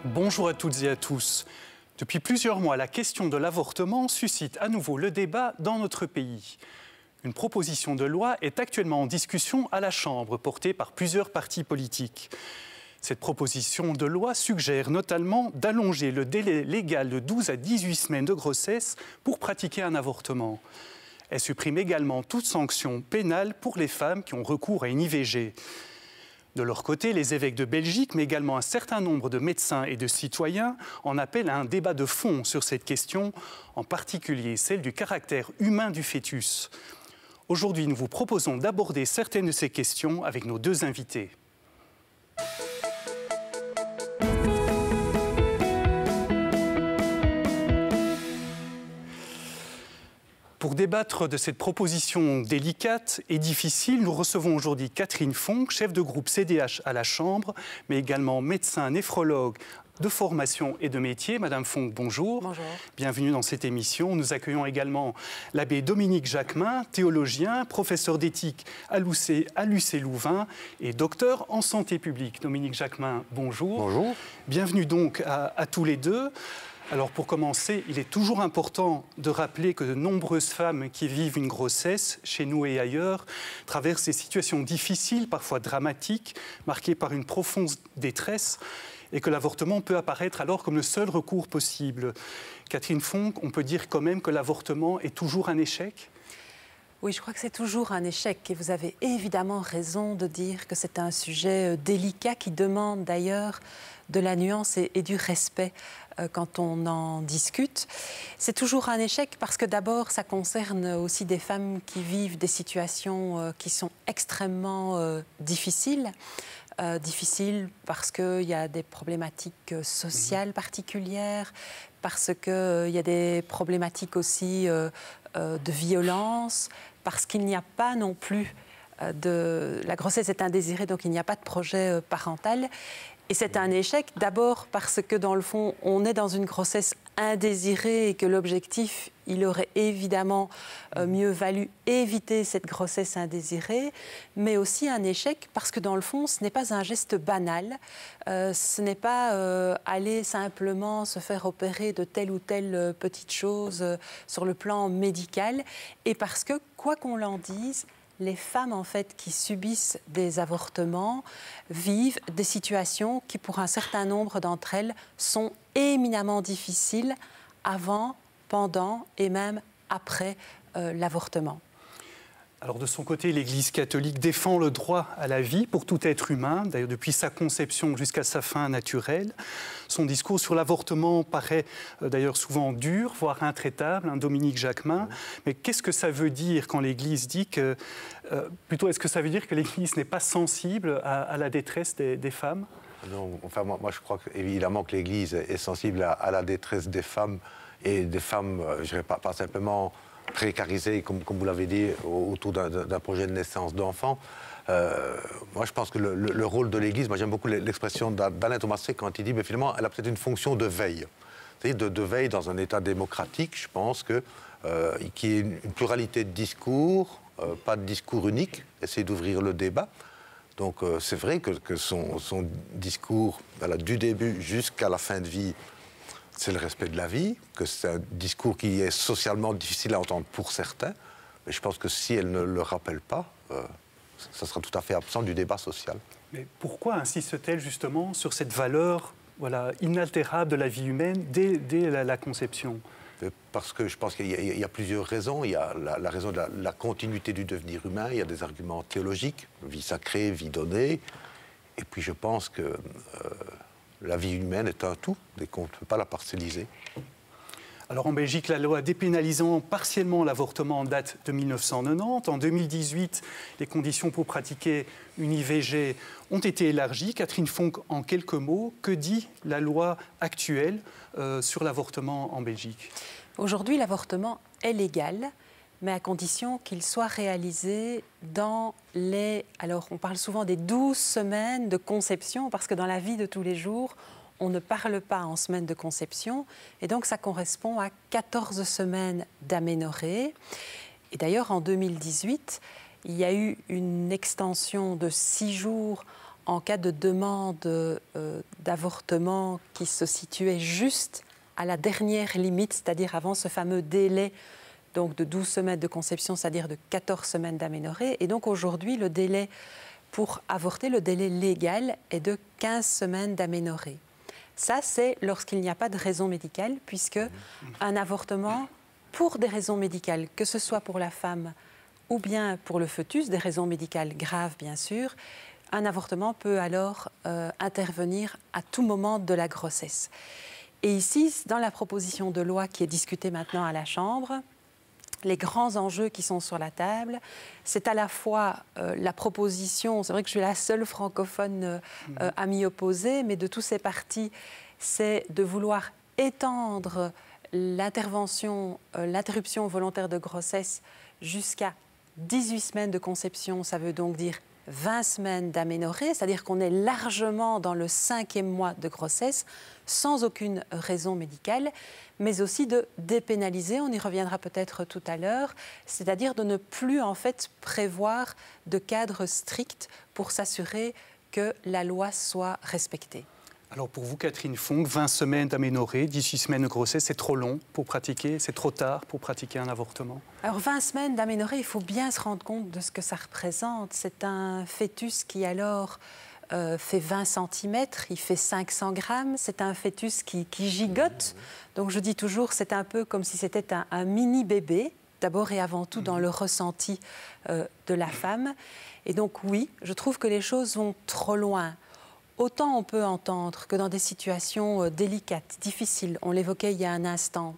Bonjour à toutes et à tous. Depuis plusieurs mois, la question de l'avortement suscite à nouveau le débat dans notre pays. Une proposition de loi est actuellement en discussion à la Chambre, portée par plusieurs partis politiques. Cette proposition de loi suggère notamment d'allonger le délai légal de 12 à 18 semaines de grossesse pour pratiquer un avortement. Elle supprime également toute sanction pénale pour les femmes qui ont recours à une IVG. De leur côté, les évêques de Belgique, mais également un certain nombre de médecins et de citoyens, en appellent à un débat de fond sur cette question, en particulier celle du caractère humain du fœtus. Aujourd'hui, nous vous proposons d'aborder certaines de ces questions avec nos deux invités. Pour débattre de cette proposition délicate et difficile, nous recevons aujourd'hui Catherine Fonck, chef de groupe CDH à la Chambre, mais également médecin néphrologue de formation et de métier. Madame Fonck, bonjour. Bonjour. Bienvenue dans cette émission. Nous accueillons également l'abbé Dominique Jacquemin, théologien, professeur d'éthique à l'UC Louvain et docteur en santé publique. Dominique Jacquemin, bonjour. Bonjour. Bienvenue donc à tous les deux. Alors pour commencer, il est toujours important de rappeler que de nombreuses femmes qui vivent une grossesse, chez nous et ailleurs, traversent des situations difficiles, parfois dramatiques, marquées par une profonde détresse, et que l'avortement peut apparaître alors comme le seul recours possible. Catherine Fonck, on peut dire quand même que l'avortement est toujours un échec ? Oui, je crois que c'est toujours un échec et vous avez évidemment raison de dire que c'est un sujet délicat qui demande d'ailleurs de la nuance et du respect quand on en discute. C'est toujours un échec parce que d'abord, ça concerne aussi des femmes qui vivent des situations qui sont extrêmement difficiles. Difficiles parce qu'il y a des problématiques sociales particulières, parce qu'il y a des problématiques aussi de violence, parce qu'il n'y a pas non plus la grossesse est indésirée, donc il n'y a pas de projet parental. Et c'est un échec d'abord parce que dans le fond, on est dans une grossesse indésirée et que l'objectif, il aurait évidemment mieux valu éviter cette grossesse indésirée, mais aussi un échec parce que dans le fond, ce n'est pas un geste banal, ce n'est pas aller simplement se faire opérer de telle ou telle petite chose sur le plan médical, et parce que, quoi qu'on l'en dise, les femmes en fait qui subissent des avortements vivent des situations qui, pour un certain nombre d'entre elles, sont éminemment difficiles avant, pendant et même après l'avortement. Alors de son côté, l'Église catholique défend le droit à la vie pour tout être humain, d'ailleurs depuis sa conception jusqu'à sa fin naturelle. Son discours sur l'avortement paraît d'ailleurs souvent dur, voire intraitable, Dominique Jacquemin. Mais qu'est-ce que ça veut dire quand l'Église dit que... plutôt, est-ce que ça veut dire que l'Église n'est pas sensible à la détresse des femmes ? Non, enfin, moi je crois évidemment que l'Église est sensible à la détresse des femmes, et des femmes, je dirais pas simplement précarisées, comme vous l'avez dit, autour d'un projet de naissance d'enfants. Moi, je pense que le rôle de l'Église, moi j'aime beaucoup l'expression d'Alain Thomasé quand il dit, mais finalement, elle a peut-être une fonction de veille. C'est-à-dire de veille dans un État démocratique, je pense qu'il y ait une pluralité de discours, pas de discours unique, essayer d'ouvrir le débat. Donc c'est vrai que son discours, voilà, du début jusqu'à la fin de vie, c'est le respect de la vie, que c'est un discours qui est socialement difficile à entendre pour certains, mais je pense que si elle ne le rappelle pas, ça sera tout à fait absent du débat social. Mais pourquoi insiste-t-elle justement sur cette valeur inaltérable de la vie humaine dès la conception ? Parce que je pense qu'il y a plusieurs raisons. Il y a la raison de la continuité du devenir humain, il y a des arguments théologiques, vie sacrée, vie donnée, et puis je pense que la vie humaine est un tout, et qu'on ne peut pas la parcelliser. Alors en Belgique, la loi dépénalisant partiellement l'avortement date de 1990. En 2018, les conditions pour pratiquer une IVG ont été élargies. Catherine Fonck, en quelques mots, que dit la loi actuelle sur l'avortement en Belgique ? Aujourd'hui, l'avortement est légal, mais à condition qu'il soit réalisé dans les... Alors, on parle souvent des 12 semaines de conception, parce que dans la vie de tous les jours, on ne parle pas en semaines de conception, et donc ça correspond à 14 semaines d'aménorrhée. Et d'ailleurs, en 2018, il y a eu une extension de 6 jours en cas de demande d'avortement qui se situait juste à la dernière limite, c'est-à-dire avant ce fameux délai donc de 12 semaines de conception, c'est-à-dire de 14 semaines d'aménorrhée. Et donc aujourd'hui, le délai pour avorter, le délai légal est de 15 semaines d'aménorrhée. Ça, c'est lorsqu'il n'y a pas de raison médicale, puisque un avortement, pour des raisons médicales, que ce soit pour la femme ou bien pour le fœtus, des raisons médicales graves bien sûr, un avortement peut alors intervenir à tout moment de la grossesse. Et ici, dans la proposition de loi qui est discutée maintenant à la Chambre, les grands enjeux qui sont sur la table, c'est à la fois la proposition, c'est vrai que je suis la seule francophone à m'y opposer, mais de tous ces partis, c'est de vouloir étendre l'interruption volontaire de grossesse jusqu'à 18 semaines de conception, ça veut donc dire 20 semaines d'aménorrhée, c'est-à-dire qu'on est largement dans le 5e mois de grossesse, sans aucune raison médicale, mais aussi de dépénaliser, on y reviendra peut-être tout à l'heure, c'est-à-dire de ne plus en fait prévoir de cadre strict pour s'assurer que la loi soit respectée. Alors pour vous, Catherine Fonck, 20 semaines d'aménorrhée, 18 semaines de grossesse, c'est trop long pour pratiquer, c'est trop tard pour pratiquer un avortement? Alors 20 semaines d'aménorrhée, il faut bien se rendre compte de ce que ça représente. C'est un fœtus qui alors fait 20 cm, il fait 500 grammes, c'est un fœtus qui gigote. Donc je dis toujours, c'est un peu comme si c'était un mini-bébé, d'abord et avant tout dans le ressenti de la femme. Et donc oui, je trouve que les choses vont trop loin. Autant on peut entendre que dans des situations délicates, difficiles, on l'évoquait il y a un instant,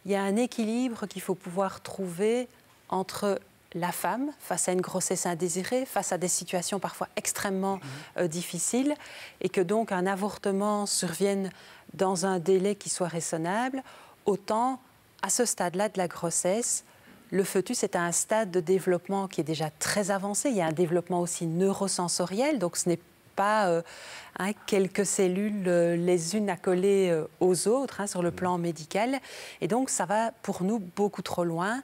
il y a un équilibre qu'il faut pouvoir trouver entre la femme face à une grossesse indésirée, face à des situations parfois extrêmement difficiles, et que donc un avortement survienne dans un délai qui soit raisonnable, autant à ce stade-là de la grossesse, le fœtus est à un stade de développement qui est déjà très avancé. Il y a un développement aussi neurosensoriel, donc ce n'est pas quelques cellules les unes accolées aux autres sur le plan médical. Et donc, ça va pour nous beaucoup trop loin.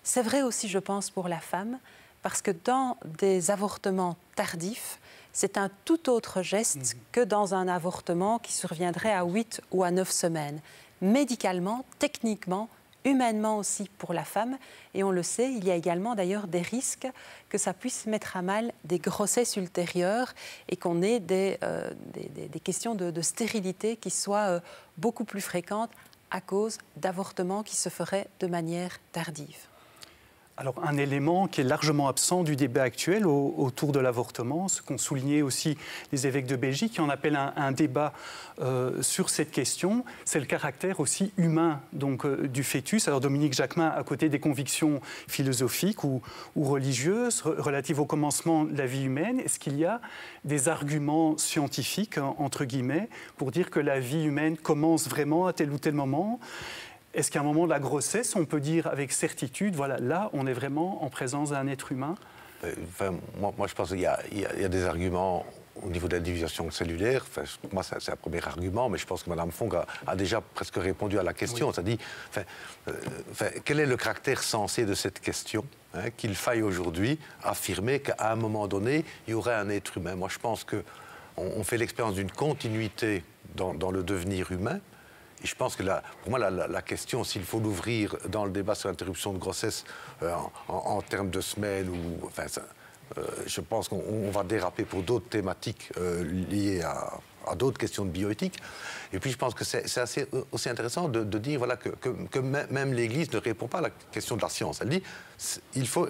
C'est vrai aussi, je pense, pour la femme, parce que dans des avortements tardifs, c'est un tout autre geste que dans un avortement qui surviendrait à 8 ou à 9 semaines. Médicalement, techniquement, humainement aussi pour la femme. Et on le sait, il y a également d'ailleurs des risques que ça puisse mettre à mal des grossesses ultérieures et qu'on ait des questions de stérilité qui soient beaucoup plus fréquentes à cause d'avortements qui se feraient de manière tardive. Alors, un élément qui est largement absent du débat actuel autour de l'avortement, ce qu'ont souligné aussi les évêques de Belgique, qui en appellent un débat sur cette question, c'est le caractère aussi humain donc, du fœtus. Alors, Dominique Jacquemin, à côté des convictions philosophiques ou religieuses relatives au commencement de la vie humaine, est-ce qu'il y a des arguments scientifiques, entre guillemets, pour dire que la vie humaine commence vraiment à tel ou tel moment ? Est-ce qu'à un moment de la grossesse, on peut dire avec certitude, voilà, là, on est vraiment en présence d'un être humain? Moi, je pense qu'il y a des arguments au niveau de l'individuation cellulaire. Pour moi, c'est un premier argument, mais je pense que Mme Fonck a déjà presque répondu à la question. Oui. C'est-à-dire, quel est le caractère sensé de cette question qu'il faille aujourd'hui affirmer qu'à un moment donné, il y aurait un être humain. Moi, je pense qu'on fait l'expérience d'une continuité dans le devenir humain. Et je pense que pour moi, la question, s'il faut l'ouvrir dans le débat sur l'interruption de grossesse en termes de semaines, je pense qu'on va déraper pour d'autres thématiques liées à d'autres questions de bioéthique. Et puis je pense que c'est aussi intéressant de dire voilà, que même l'Église ne répond pas à la question de la science. Elle dit qu'il faut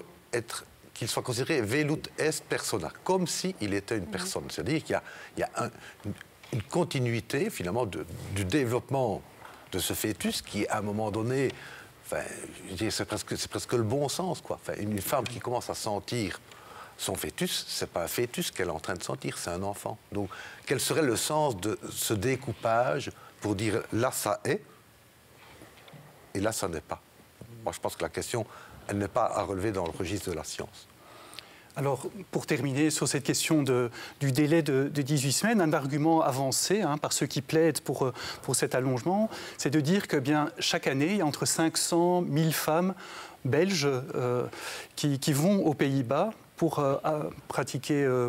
qu'il soit considéré velut est persona, comme s'il était une personne. C'est-à-dire qu'il y a une continuité, finalement, du développement de ce fœtus qui, à un moment donné, c'est presque le bon sens, quoi. Une femme qui commence à sentir son fœtus, c'est pas un fœtus qu'elle est en train de sentir, c'est un enfant. Donc, quel serait le sens de ce découpage pour dire là, ça est, et là, ça n'est pas? Moi, je pense que la question, elle n'est pas à relever dans le registre de la science. Alors, pour terminer sur cette question du délai de 18 semaines, un argument avancé par ceux qui plaident pour cet allongement, c'est de dire que bien, chaque année, il y a entre 500 000 femmes belges qui vont aux Pays-Bas pour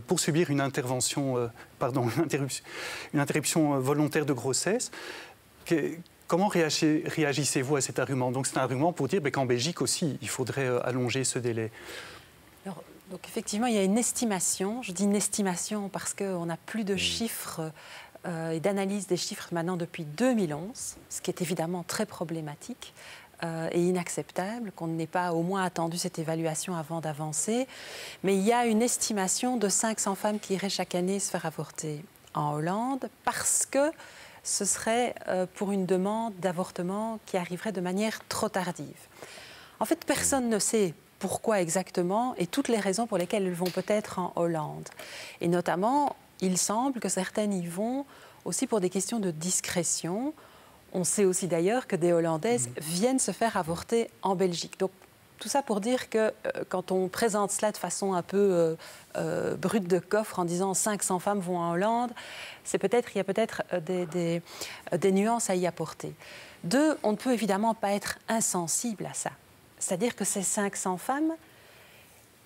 pour subir une intervention, une interruption volontaire de grossesse. Comment réagissez-vous à cet argument? Donc c'est un argument pour dire qu'en Belgique aussi, il faudrait allonger ce délai. Alors, donc effectivement, il y a une estimation. Je dis une estimation parce qu'on n'a plus de chiffres et d'analyse des chiffres maintenant depuis 2011, ce qui est évidemment très problématique et inacceptable, qu'on n'ait pas au moins attendu cette évaluation avant d'avancer. Mais il y a une estimation de 500 femmes qui iraient chaque année se faire avorter en Hollande parce que ce serait pour une demande d'avortement qui arriverait de manière trop tardive. En fait, personne ne sait pourquoi exactement et toutes les raisons pour lesquelles elles vont peut-être en Hollande. Et notamment, il semble que certaines y vont aussi pour des questions de discrétion. On sait aussi d'ailleurs que des Hollandaises viennent se faire avorter en Belgique. Donc, tout ça pour dire que quand on présente cela de façon un peu brute de coffre en disant 500 femmes vont en Hollande, il y a peut-être des nuances à y apporter. Deux, on ne peut évidemment pas être insensible à ça. C'est-à-dire que ces 500 femmes,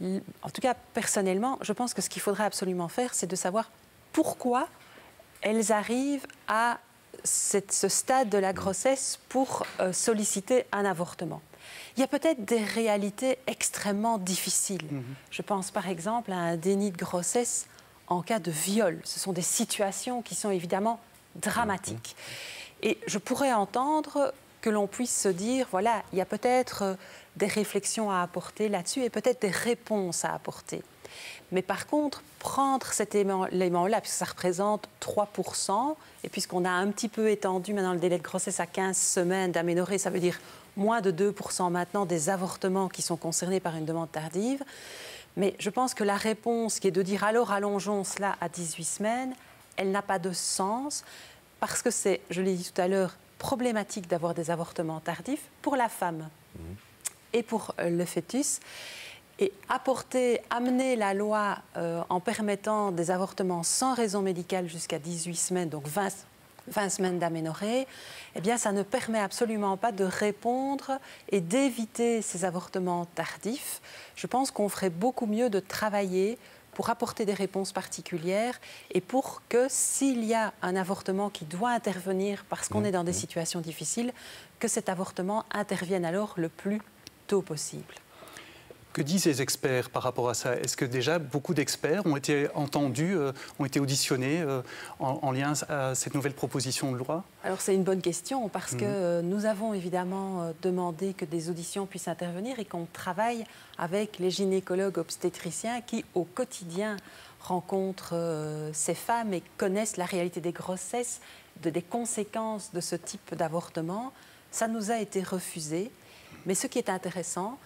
en tout cas personnellement, je pense que ce qu'il faudrait absolument faire, c'est de savoir pourquoi elles arrivent à ce stade de la grossesse pour solliciter un avortement. Il y a peut-être des réalités extrêmement difficiles. Je pense par exemple à un déni de grossesse en cas de viol. Ce sont des situations qui sont évidemment dramatiques. Et je pourrais entendre que l'on puisse se dire, voilà, il y a peut-être des réflexions à apporter là-dessus et peut-être des réponses à apporter. Mais par contre, prendre cet élément-là, puisque ça représente 3%, et puisqu'on a un petit peu étendu maintenant le délai de grossesse à 15 semaines d'aménorrhée, ça veut dire moins de 2% maintenant des avortements qui sont concernés par une demande tardive. Mais je pense que la réponse qui est de dire alors allongeons cela à 18 semaines, elle n'a pas de sens parce que c'est, je l'ai dit tout à l'heure, problématique d'avoir des avortements tardifs pour la femme et pour le fœtus. Et amener la loi en permettant des avortements sans raison médicale jusqu'à 18 semaines, donc 20 semaines d'aménorrhée, eh bien, ça ne permet absolument pas de répondre et d'éviter ces avortements tardifs. Je pense qu'on ferait beaucoup mieux de travailler pour apporter des réponses particulières et pour que s'il y a un avortement qui doit intervenir parce qu'on est dans des situations difficiles, que cet avortement intervienne alors le plus tôt possible. Que disent les experts par rapport à ça? Est-ce que déjà beaucoup d'experts ont été entendus, ont été auditionnés en lien à cette nouvelle proposition de loi? Alors c'est une bonne question parce que nous avons évidemment demandé que des auditions puissent intervenir et qu'on travaille avec les gynécologues obstétriciens qui au quotidien rencontrent ces femmes et connaissent la réalité des grossesses, des conséquences de ce type d'avortement. Ça nous a été refusé, mais ce qui est intéressant,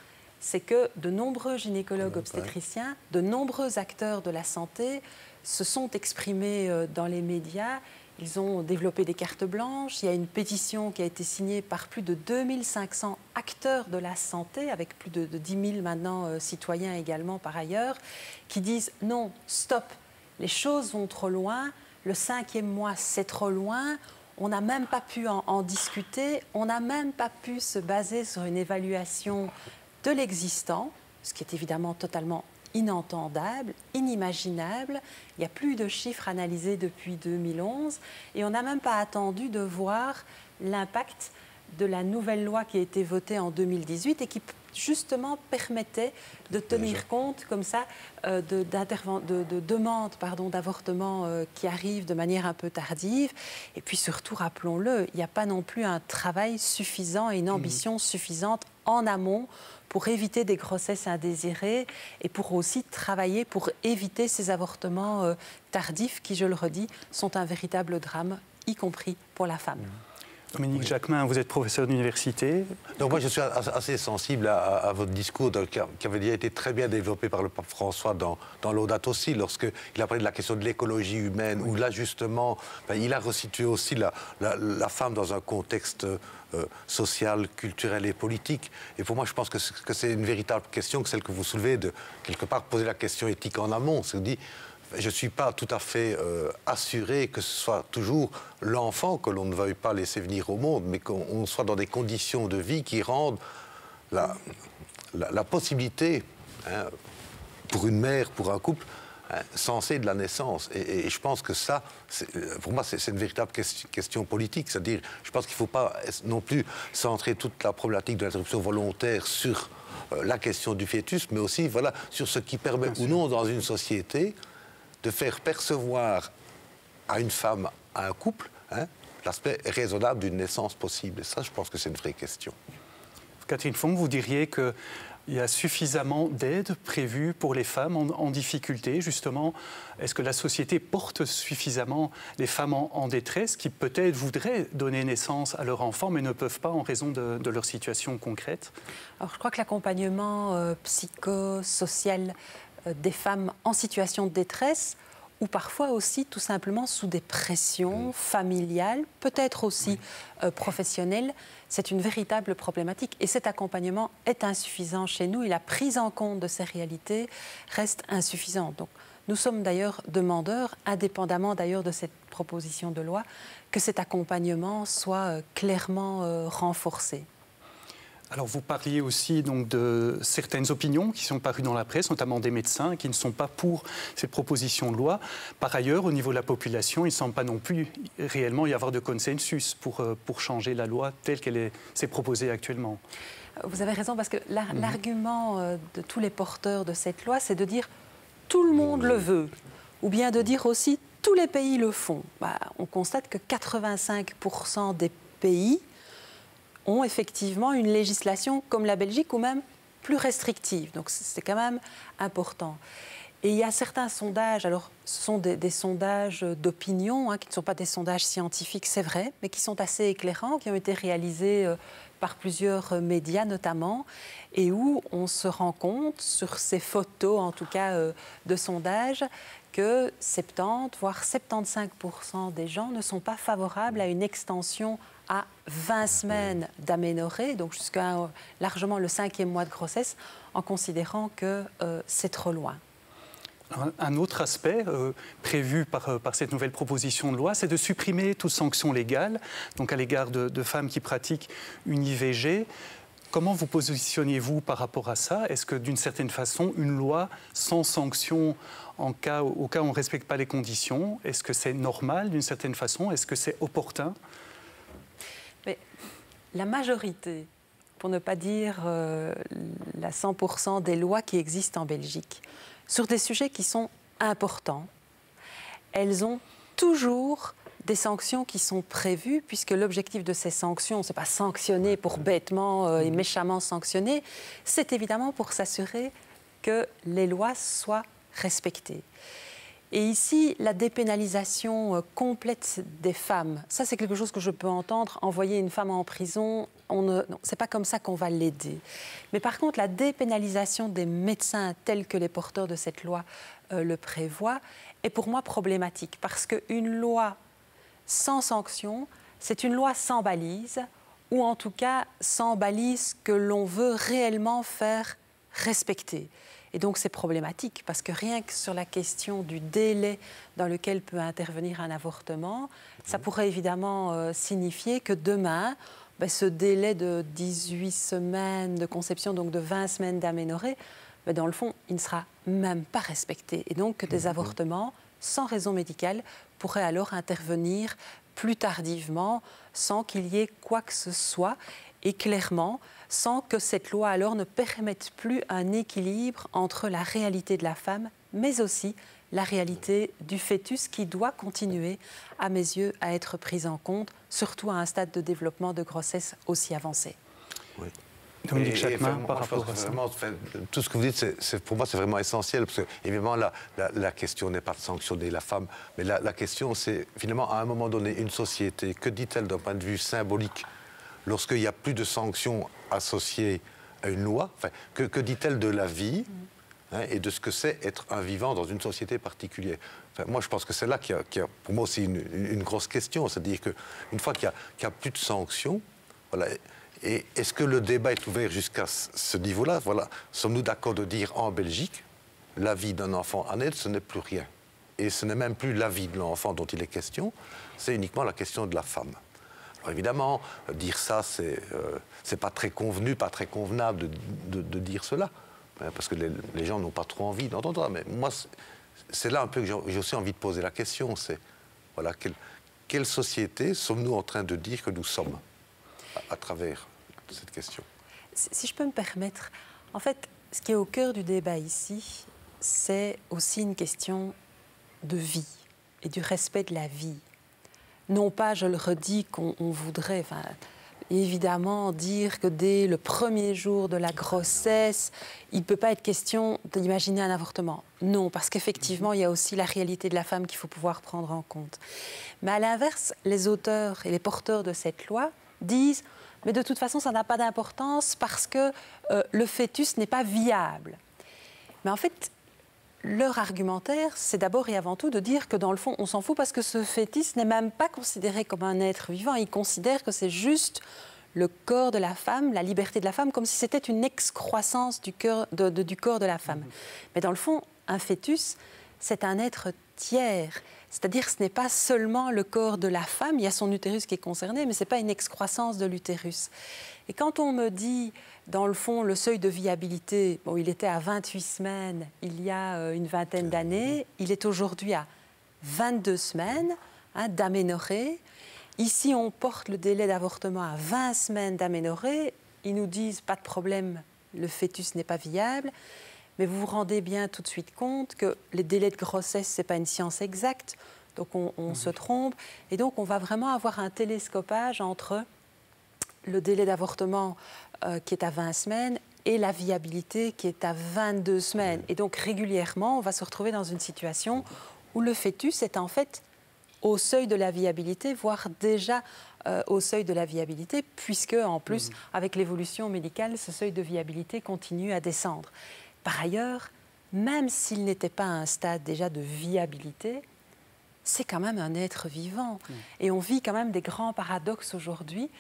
c'est que de nombreux gynécologues obstétriciens, de nombreux acteurs de la santé se sont exprimés dans les médias. Ils ont développé des cartes blanches. Il y a une pétition qui a été signée par plus de 2500 acteurs de la santé, avec plus de 10 000 maintenant citoyens également par ailleurs, qui disent non, stop, les choses vont trop loin, le 5e mois c'est trop loin. On n'a même pas pu en discuter, on n'a même pas pu se baser sur une évaluation de l'existant, ce qui est évidemment totalement inentendable, inimaginable. Il n'y a plus de chiffres analysés depuis 2011 et on n'a même pas attendu de voir l'impact de la nouvelle loi qui a été votée en 2018 et qui justement permettait de tenir compte comme ça de demandes d'avortement qui arrivent de manière un peu tardive. Et puis surtout, rappelons-le, il n'y a pas non plus un travail suffisant et une ambition suffisante en amont pour éviter des grossesses indésirées et pour aussi travailler pour éviter ces avortements tardifs qui, je le redis, sont un véritable drame, y compris pour la femme. Dominique Jacquemin, vous êtes professeur d'université. Donc moi, je suis assez sensible à votre discours qui avait déjà été très bien développé par le pape François dans Laudato Si, lorsqu'il a parlé de la question de l'écologie humaine, où là, justement, il a resitué aussi la femme dans un contexte social, culturel et politique. Et pour moi, je pense que c'est une véritable question, que celle que vous soulevez, de quelque part poser la question éthique en amont. C'est-à-dire, je ne suis pas tout à fait assuré que ce soit toujours l'enfant que l'on ne veuille pas laisser venir au monde, mais qu'on soit dans des conditions de vie qui rendent la possibilité pour une mère, pour un couple, censé de la naissance. Et je pense que ça, pour moi, c'est une véritable question politique. C'est-à-dire, je pense qu'il ne faut pas non plus centrer toute la problématique de l'interruption volontaire sur la question du fœtus, mais aussi voilà, sur ce qui permet ou non dans une société de faire percevoir à une femme, à un couple, l'aspect raisonnable d'une naissance possible. Et ça, je pense que c'est une vraie question. Catherine Fong, vous diriez qu'il y a suffisamment d'aide prévue pour les femmes en difficulté, justement. Est-ce que la société porte suffisamment les femmes en détresse qui peut-être voudraient donner naissance à leur enfant mais ne peuvent pas en raison de leur situation concrète? Alors, je crois que l'accompagnement psychosocial des femmes en situation de détresse, ou parfois aussi tout simplement sous des pressions familiales, peut-être aussi professionnelles, c'est une véritable problématique. Et cet accompagnement est insuffisant chez nous et la prise en compte de ces réalités reste insuffisante. Donc, nous sommes d'ailleurs demandeurs, indépendamment d'ailleurs de cette proposition de loi, que cet accompagnement soit clairement renforcé. Alors vous parliez aussi donc, de certaines opinions qui sont parues dans la presse, notamment des médecins qui ne sont pas pour cette proposition de loi. Par ailleurs, au niveau de la population, il ne semble pas non plus réellement y avoir de consensus pour changer la loi telle qu'elle s'est proposée actuellement. Vous avez raison, parce que l'argument de tous les porteurs de cette loi, c'est de dire tout le monde le veut, ou bien de dire aussi tous les pays le font. On constate que 85% des pays ont effectivement une législation comme la Belgique ou même plus restrictive. Donc c'est quand même important. Et il y a certains sondages, alors ce sont des sondages d'opinion, qui ne sont pas des sondages scientifiques, c'est vrai, mais qui sont assez éclairants, qui ont été réalisés par plusieurs médias notamment, et où on se rend compte, sur ces photos en tout cas de sondages, que 70 voire 75% des gens ne sont pas favorables à une extension à 20 semaines d'aménorrhée, donc jusqu'à largement le 5e mois de grossesse, en considérant que c'est trop loin. Un autre aspect prévu par cette nouvelle proposition de loi, c'est de supprimer toute sanction légale, donc à l'égard de femmes qui pratiquent une IVG. Comment vous positionnez-vous par rapport à ça? Est-ce que d'une certaine façon, une loi sans sanction au cas où on ne respecte pas les conditions, est-ce que c'est normal d'une certaine façon? Est-ce que c'est opportun? Mais la majorité, pour ne pas dire la 100% des lois qui existent en Belgique, sur des sujets qui sont importants, elles ont toujours des sanctions qui sont prévues, puisque l'objectif de ces sanctions, ce n'est pas sanctionner pour bêtement et méchamment sanctionner, c'est évidemment pour s'assurer que les lois soient respectées. Et ici, la dépénalisation complète des femmes, ça c'est quelque chose que je peux entendre. Envoyer une femme en prison, c'est pas comme ça qu'on va l'aider. Mais par contre, la dépénalisation des médecins tels que les porteurs de cette loi le prévoient est pour moi problématique, parce qu'une loi sans sanction, c'est une loi sans balise, ou en tout cas sans balise que l'on veut réellement faire respecter. Et donc c'est problématique, parce que rien que sur la question du délai dans lequel peut intervenir un avortement, ça pourrait évidemment signifier que demain, ce délai de 18 semaines de conception, donc de 20 semaines d'aménorrhée, dans le fond, il ne sera même pas respecté. Et donc que des avortements sans raison médicale pourraient alors intervenir plus tardivement, sans qu'il y ait quoi que ce soit, et clairement, sans que cette loi alors ne permette plus un équilibre entre la réalité de la femme, mais aussi la réalité du fœtus qui doit continuer, à mes yeux, à être prise en compte, surtout à un stade de développement de grossesse aussi avancé. Oui. Dominique Chapman, par rapport à ça. Vraiment, tout ce que vous dites, pour moi, c'est vraiment essentiel, parce que, évidemment, la question n'est pas de sanctionner la femme, mais la question, c'est, finalement, à un moment donné, une société, que dit-elle d'un point de vue symbolique, lorsqu'il n'y a plus de sanctions associées à une loi? Que dit-elle de la vie et de ce que c'est être un vivant dans une société particulière? Moi, je pense que c'est là qu'il y a, pour moi aussi, une grosse question. C'est-à-dire qu'une fois qu'il n'y a plus de sanctions, voilà, et est-ce que le débat est ouvert jusqu'à ce niveau-là? Voilà. Sommes-nous d'accord de dire en Belgique, la vie d'un enfant à naître, ce n'est plus rien? Et ce n'est même plus la vie de l'enfant dont il est question, c'est uniquement la question de la femme. Alors évidemment, dire ça, c'est pas très convenu, pas très convenable de dire cela. parce que les gens n'ont pas trop envie d'entendre ça. Mais moi, c'est là un peu que j'ai aussi envie de poser la question. C'est, voilà, quelle société sommes-nous en train de dire que nous sommes à travers cette question? Si je peux me permettre, en fait, ce qui est au cœur du débat ici, c'est aussi une question de vie et du respect de la vie. Non pas, je le redis, qu'on voudrait évidemment dire que dès le premier jour de la grossesse, il ne peut pas être question d'imaginer un avortement. Non, parce qu'effectivement, il y a aussi la réalité de la femme qu'il faut pouvoir prendre en compte. Mais à l'inverse, les auteurs et les porteurs de cette loi disent « mais de toute façon, ça n'a pas d'importance parce que le fœtus n'est pas viable ». Mais en fait, leur argumentaire, c'est d'abord et avant tout de dire que dans le fond, on s'en fout parce que ce fœtus n'est même pas considéré comme un être vivant. Ils considèrent que c'est juste le corps de la femme, la liberté de la femme, comme si c'était une excroissance du corps de la femme. Mais dans le fond, un fœtus, c'est un être tiers. C'est-à-dire que ce n'est pas seulement le corps de la femme, il y a son utérus qui est concerné, mais ce n'est pas une excroissance de l'utérus. Et quand on me dit, dans le fond, le seuil de viabilité, bon, il était à 28 semaines il y a une vingtaine d'années, il est aujourd'hui à 22 semaines d'aménorrhée. Ici, on porte le délai d'avortement à 20 semaines d'aménorrhée. Ils nous disent, pas de problème, le fœtus n'est pas viable. Mais vous vous rendez bien tout de suite compte que les délais de grossesse, ce n'est pas une science exacte, donc on se trompe. Et donc, on va vraiment avoir un télescopage entre le délai d'avortement qui est à 20 semaines et la viabilité qui est à 22 semaines. Et donc, régulièrement, on va se retrouver dans une situation où le fœtus est en fait au seuil de la viabilité, voire déjà au seuil de la viabilité, puisque, en plus, avec l'évolution médicale, ce seuil de viabilité continue à descendre. Par ailleurs, même s'il n'était pas à un stade déjà de viabilité, c'est quand même un être vivant. Et on vit quand même des grands paradoxes aujourd'hui,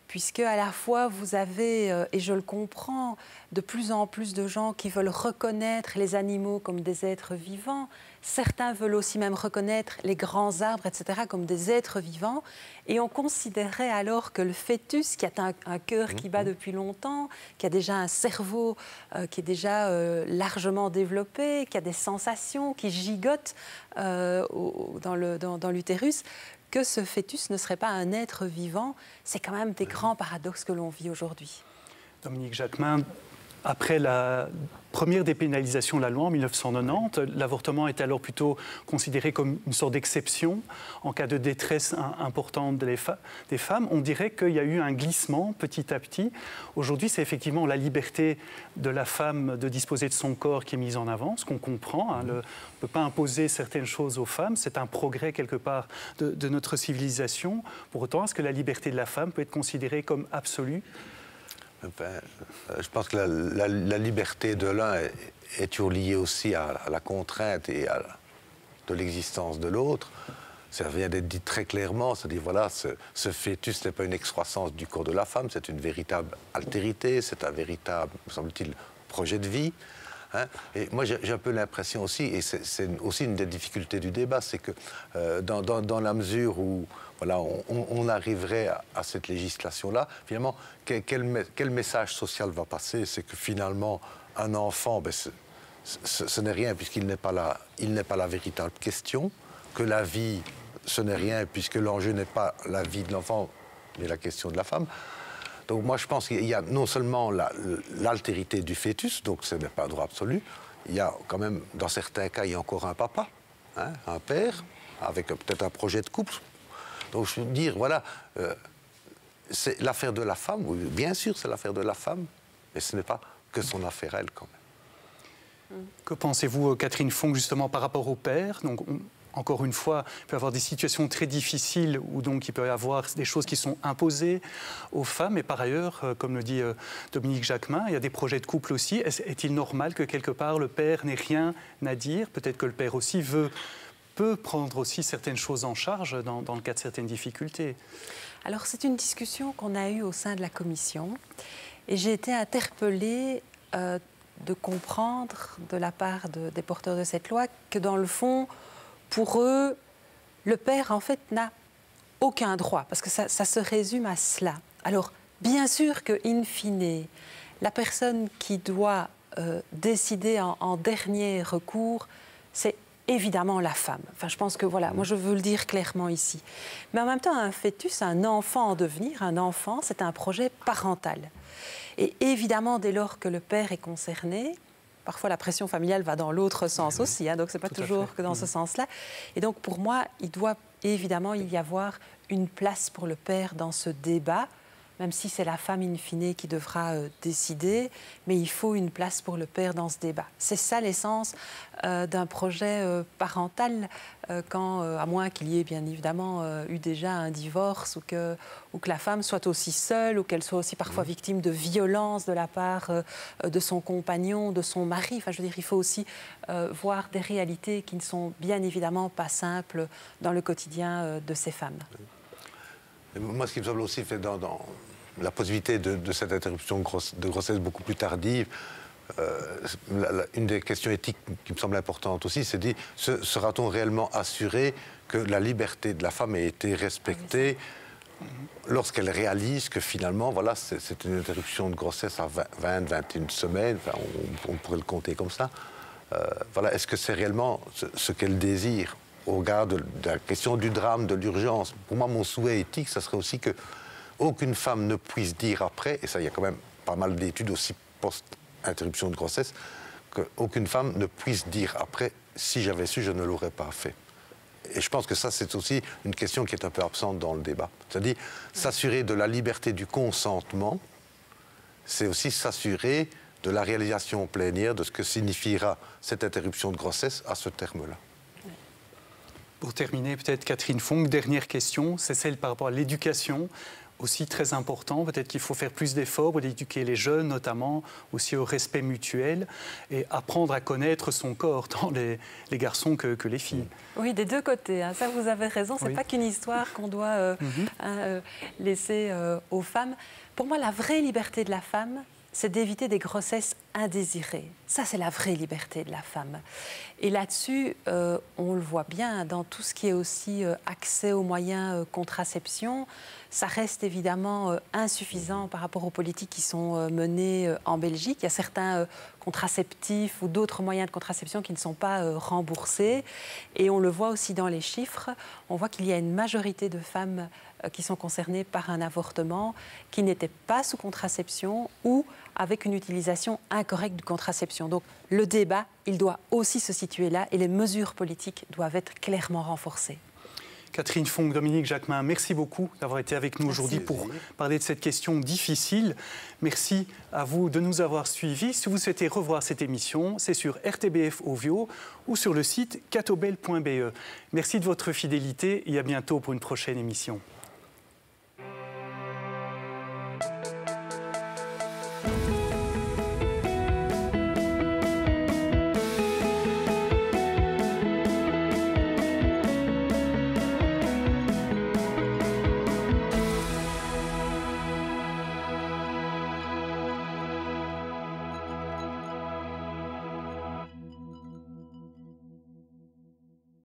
puisque à la fois vous avez, et je le comprends, de plus en plus de gens qui veulent reconnaître les animaux comme des êtres vivants. Certains veulent aussi même reconnaître les grands arbres, etc., comme des êtres vivants. Et on considérait alors que le fœtus, qui a un cœur qui bat depuis longtemps, qui a déjà un cerveau qui est déjà largement développé, qui a des sensations, qui gigotent dans l'utérus, que ce fœtus ne serait pas un être vivant. C'est quand même des grands paradoxes que l'on vit aujourd'hui. Dominique Jacquemin, après la première dépénalisation de la loi en 1990, l'avortement était alors plutôt considéré comme une sorte d'exception en cas de détresse importante des femmes. On dirait qu'il y a eu un glissement petit à petit. Aujourd'hui, c'est effectivement la liberté de la femme de disposer de son corps qui est mise en avant, ce qu'on comprend. On ne peut pas imposer certaines choses aux femmes. C'est un progrès quelque part de notre civilisation. Pour autant, est-ce que la liberté de la femme peut être considérée comme absolue ? Je pense que la liberté de l'un est toujours liée aussi à la contrainte et de l'existence de l'autre. Ça vient d'être dit très clairement, c'est-à-dire voilà, ce fœtus n'est pas une excroissance du corps de la femme, c'est une véritable altérité, c'est un véritable, me semble-t-il, projet de vie. Et moi, j'ai un peu l'impression aussi, et c'est aussi une des difficultés du débat, c'est que dans la mesure où voilà, on arriverait à cette législation-là, finalement, quel message social va passer? C'est que finalement, un enfant, ce n'est rien puisqu'il n'est pas la véritable question, que la vie, ce n'est rien puisque l'enjeu n'est pas la vie de l'enfant, mais la question de la femme. Donc moi, je pense qu'il y a non seulement l'altérité du fœtus, donc ce n'est pas un droit absolu, il y a quand même, dans certains cas, il y a encore un papa, un père, avec peut-être un projet de couple. Donc je veux dire, voilà, c'est l'affaire de la femme, oui, bien sûr c'est l'affaire de la femme, mais ce n'est pas que son affaire elle quand même. Que pensez-vous, Catherine Fonck, justement par rapport au père? Donc, encore une fois, il peut y avoir des situations très difficiles où donc il peut y avoir des choses qui sont imposées aux femmes. Et par ailleurs, comme le dit Dominique Jacquemin, il y a des projets de couple aussi. Est-il normal que quelque part le père n'ait rien à dire? Peut-être que le père aussi peut prendre aussi certaines choses en charge dans le cas de certaines difficultés. Alors c'est une discussion qu'on a eue au sein de la commission et j'ai été interpellée de comprendre de la part des porteurs de cette loi que dans le fond, pour eux, le père en fait n'a aucun droit parce que ça se résume à cela. Alors bien sûr que in fine, la personne qui doit décider en dernier recours, c'est évidemment la femme. Enfin, je pense que voilà, moi je veux le dire clairement ici. Mais en même temps, un fœtus, un enfant en devenir, un enfant, c'est un projet parental. Et évidemment, dès lors que le père est concerné, parfois la pression familiale va dans l'autre sens aussi, hein, donc c'est pas toujours que dans ce sens-là. Et donc pour moi, il doit évidemment y avoir une place pour le père dans ce débat, même si c'est la femme in fine qui devra décider, mais il faut une place pour le père dans ce débat. C'est ça l'essence d'un projet parental, à moins qu'il y ait bien évidemment eu déjà un divorce ou que la femme soit aussi seule ou qu'elle soit aussi parfois victime de violences de la part de son compagnon, de son mari. Enfin, je veux dire, il faut aussi voir des réalités qui ne sont bien évidemment pas simples dans le quotidien de ces femmes. Moi, ce qui me semble aussi fait dans la possibilité de cette interruption de grossesse beaucoup plus tardive, une des questions éthiques qui me semble importante aussi, c'est de dire, sera-t-on réellement assuré que la liberté de la femme ait été respectée lorsqu'elle réalise que finalement, voilà, c'est une interruption de grossesse à 20-21 semaines, enfin, on pourrait le compter comme ça. Voilà, est-ce que c'est réellement ce qu'elle désire au regard de la question du drame, de l'urgence? Pour moi, mon souhait éthique, ça serait aussi qu'aucune femme ne puisse dire après, et ça, il y a quand même pas mal d'études aussi post-interruption de grossesse, qu'aucune femme ne puisse dire après, si j'avais su, je ne l'aurais pas fait. Et je pense que ça, c'est aussi une question qui est un peu absente dans le débat. C'est-à-dire, s'assurer de la liberté du consentement, c'est aussi s'assurer de la réalisation plénière de ce que signifiera cette interruption de grossesse à ce terme-là. Pour terminer, peut-être Catherine Fonck, dernière question, c'est celle par rapport à l'éducation, aussi très important. Peut-être qu'il faut faire plus d'efforts pour éduquer les jeunes, notamment, aussi au respect mutuel, et apprendre à connaître son corps, tant les garçons que les filles. Oui, des deux côtés, hein. Ça, vous avez raison, c'est pas qu'une histoire qu'on doit laisser aux femmes. Pour moi, la vraie liberté de la femme, c'est d'éviter des grossesses indésirées. Ça, c'est la vraie liberté de la femme. Et là-dessus, on le voit bien, dans tout ce qui est aussi accès aux moyens contraception, ça reste évidemment insuffisant par rapport aux politiques qui sont menées en Belgique. Il y a certains contraceptifs ou d'autres moyens de contraception qui ne sont pas remboursés. Et on le voit aussi dans les chiffres. On voit qu'il y a une majorité de femmes qui sont concernées par un avortement qui n'étaient pas sous contraception ou avec une utilisation incorrecte de contraception. Donc le débat, il doit aussi se situer là et les mesures politiques doivent être clairement renforcées. Catherine Fonck, Dominique Jacquemin, merci beaucoup d'avoir été avec nous aujourd'hui pour parler de cette question difficile. Merci à vous de nous avoir suivis. Si vous souhaitez revoir cette émission, c'est sur RTBF Ovio ou sur le site catobel.be. Merci de votre fidélité et à bientôt pour une prochaine émission.